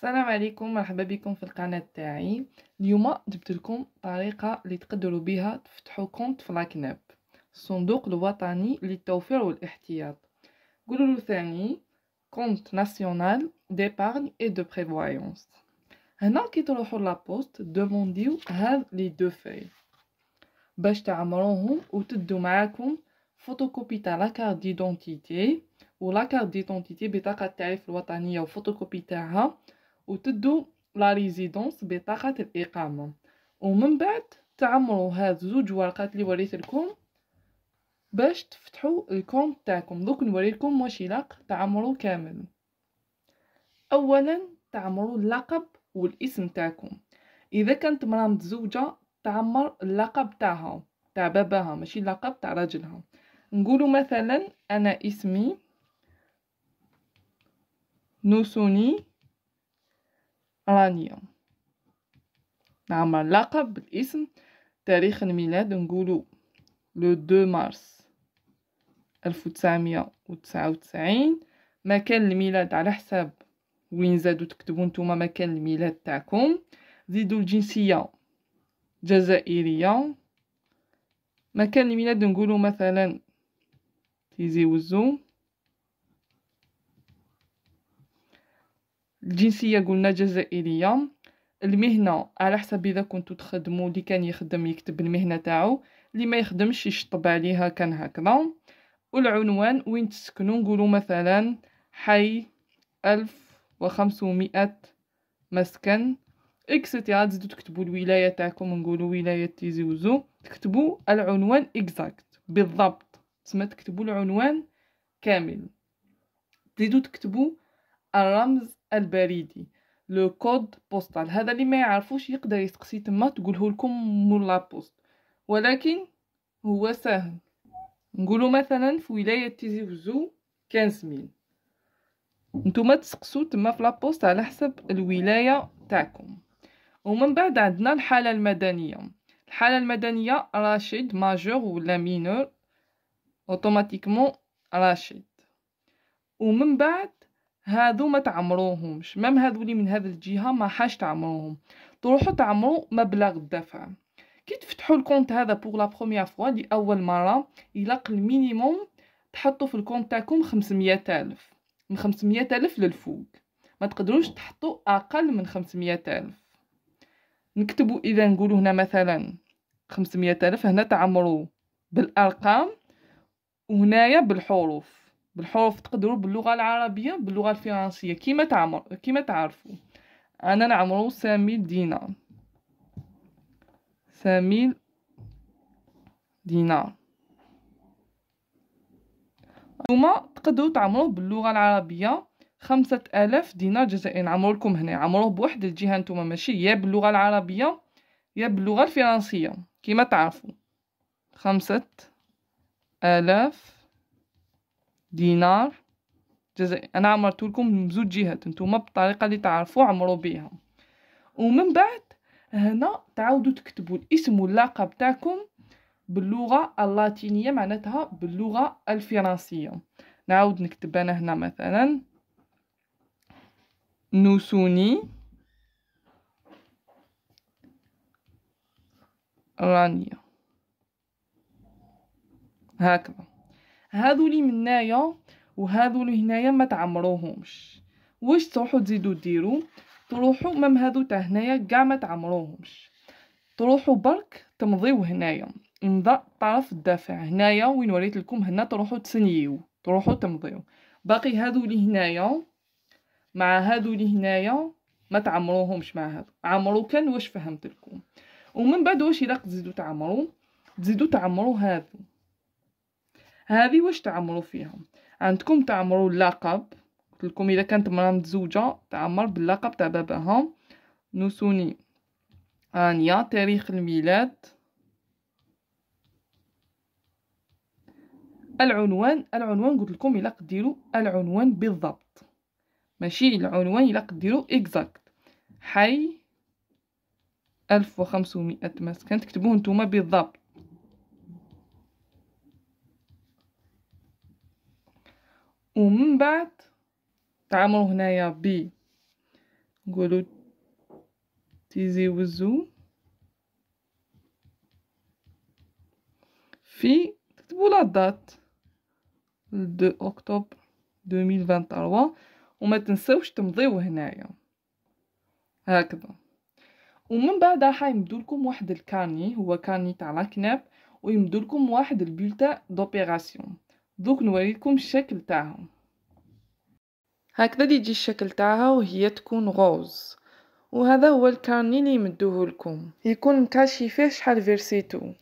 السلام عليكم، مرحبا بكم في القناة تاعي. اليوم جبت لكم طريقة اللي تقدروا بها تفتحوا كونت في لاكناب، الصندوق الوطني للتوفير والاحتياط. قولوا له ثاني كونت ناسيونال ديبارني اي دو بريفويونس. هنا كي تروحوا لابوست دومونديو هاد لي دو في باش تعمروهم وتدوا معاكم فوتوكوبي تاع لاكارت ديدونتيتي ولاكارت ديدونتيتي بطاقة التعريف الوطنية وفوتوكوبي تاعها، وتدو لا ريزيدونس بطاقة الإقامة، ومن بعد تعمروا هاد زوج ورقات اللي وريت لكم باش تفتحوا الكونت تاعكم. دوك نوريلكم واش يلاق تعمروا كامل. اولا تعمروا اللقب والاسم تاعكم. اذا كانت مرا متزوجه تعمر اللقب تاعها تاع باباها، ماشي اللقب تاع راجلها. نقولوا مثلا انا اسمي نوسوني رانيا، نعمر اللقب بالاسم. تاريخ الميلاد نقولوا لو 2 مارس 1999. مكان الميلاد على حساب وين زادوا تكتبوا نتوما مكان الميلاد تاعكم. زيدوا الجنسية جزائرية. مكان الميلاد نقولوا مثلا تيزي وزو. الجنسية قلنا جزائرية. المهنة على حسب اذا كنتو تخدموا، اللي كان يخدم يكتب المهنة تاعو، اللي ما يخدمش يشطب عليها كان هكذا. والعنوان وين تسكنوا نقولوا مثلا حي 1500 مسكن اكسترا. تزيدوا تكتبوا الولاية تاعكم، نقولوا ولاية تيزي وزو. تكتبوا العنوان اكزاكت بالضبط، تسمى تكتبوا العنوان كامل. تزيدوا تكتبوا الرمز البريدي لو كود بوستال. هذا اللي ما يعرفوش يقدر يسقسي تما تقوله لكم مول لابوست، ولكن هو سهل. نقولوا مثلا في ولاية تيزي وزو 15000. نتوما تسقسوا تما في لابوست على حسب الولاية تاعكم. ومن بعد عندنا الحالة المدنية. الحالة المدنية راشد ماجور ولا مينور، اوتوماتيكمون راشد. ومن بعد هادو ما تعمروهمش، مام هادو اللي من هذه الجهة ما حاش تعمروهم، تروحوا تعمروا مبلغ الدفع. كي تفتحوا الكونت هذا بوغ لا بروميير فوا لأول مرة، يلاق المينيموم تحطوا في الكونت تاعكم 500,000. من 500,000 للفوق، ما تقدروش تحطوا أقل من 500,000. نكتبوا إذا نقولوا هنا مثلا 500,000، هنا تعمروا بالأرقام وهنايا بالحروف تقدروا باللغة العربية باللغة الفرنسية كيما تعرفوا. أنا نعمرو 5000 دينار. 5000 دينار. نتوما تقدروا تعمروه باللغة العربية 5000 دينار جزائري. نعمرو لكم هنا، عمروه بواحد الجهة نتوما، ماشي يا باللغة العربية يا باللغة الفرنسية كيما تعرفوا. 5000 دينار جزائري. انا عمرت لكم بزوج جهات، نتوما بالطريقه اللي تعرفوا عمروا بها. ومن بعد هنا تعاودوا تكتبوا الاسم واللقب تاعكم باللغه اللاتينيه، معناتها باللغه الفرنسيه. نعاود نكتب انا هنا مثلا نوسوني رانيا، هكذا. هذو لي منايا وهذو اللي هنايا ما تعمروهمش. واش تروحوا تزيدوا ديروا؟ تروحوا مام هذو تاع هنايا كاع ما تعمروهمش، تروحوا برك تمضيو هنايا امضاء طرف الدافع. هنايا وين وريت لكم، هنا تروحوا تسنيو، تروحوا تمضيو. باقي هذو اللي هنايا مع هذو اللي هنايا ما تعمروهمش، مع هذو عمرو كان واش فهمت لكم. ومن بعد واش يلاق تزيدوا تعمروا؟ تزيدوا تعمروا هذه واش تعمروا فيها. عندكم تعمروا اللقب. قلت لكم اذا كانت مرا متزوجه تعمر باللقب تاع باباها. نوسوني رانيا. تاريخ الميلاد. العنوان قلت لكم الا ديروا العنوان بالضبط، ماشي العنوان الا ديروا اكزاكت. حي 1500 مسكن تكتبوه نتوما بالضبط. ومن بعد تعمروا هنايا ب نقولو تيزي وزو في تكتبوا لا دات 2 اكتوبر 2023 وما تنسوش تمضيو هنايا هكذا. ومن بعد راح يمدولكم واحد الكارني، هو كارني تاع لاكناب، ويمدولكم واحد البولتان دوبيراسيون. دوك نوريكم الشكل تاعهم. هكذا يجي الشكل تاعها وهي تكون غوز. وهذا هو الكارني اللي يمدوه لكم، يكون مكاشي فيه شحال فيرسيتو.